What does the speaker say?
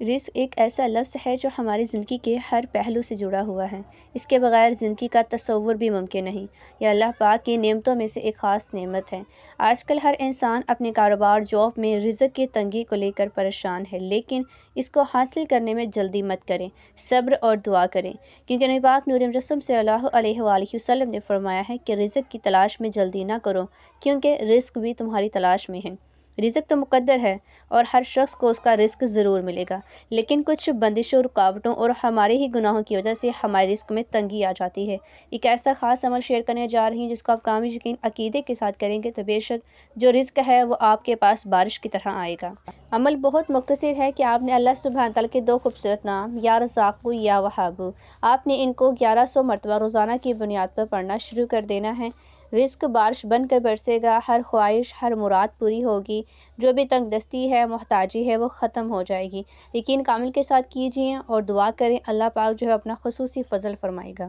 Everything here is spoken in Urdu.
رزق ایک ایسا لفظ ہے جو ہماری زندگی کے ہر پہلو سے جڑا ہوا ہے۔ اس کے بغیر زندگی کا تصور بھی ممکن نہیں۔ یہ اللہ پاک کی نعمتوں میں سے ایک خاص نعمت ہے۔ آج کل ہر انسان اپنے کاروبار جاب میں رزق کی تنگی کو لے کر پریشان ہے، لیکن اس کو حاصل کرنے میں جلدی مت کریں، صبر اور دعا کریں، کیونکہ نبی پاک نور رسم صلی اللہ علیہ وآلہ وسلم نے فرمایا ہے کہ رزق کی تلاش میں جلدی نہ کرو، کیونکہ رزق بھی تمہاری تلاش میں ہے۔ رزق تو مقدر ہے اور ہر شخص کو اس کا رزق ضرور ملے گا، لیکن کچھ بندشوں، رکاوٹوں اور ہمارے ہی گناہوں کی وجہ سے ہمارے رزق میں تنگی آ جاتی ہے۔ ایک ایسا خاص عمل شیئر کرنے جا رہی ہیں جس کو آپ کامل یقین عقیدے کے ساتھ کریں گے تو بے شک جو رزق ہے وہ آپ کے پاس بارش کی طرح آئے گا۔ عمل بہت مختصر ہے کہ آپ نے اللہ سبحانہ تعالیٰ کے دو خوبصورت نام یا رزاق یا وہاب، آپ نے ان کو 1100 مرتبہ روزانہ کی بنیاد پر پڑھنا شروع کر دینا ہے۔ رزق بارش بن کر برسے گا، ہر خواہش، ہر مراد پوری ہوگی، جو بھی تنگ دستی ہے، محتاجی ہے، وہ ختم ہو جائے گی۔ یقین کامل کے ساتھ کیجئے اور دعا کریں، اللہ پاک جو ہے اپنا خصوصی فضل فرمائے گا۔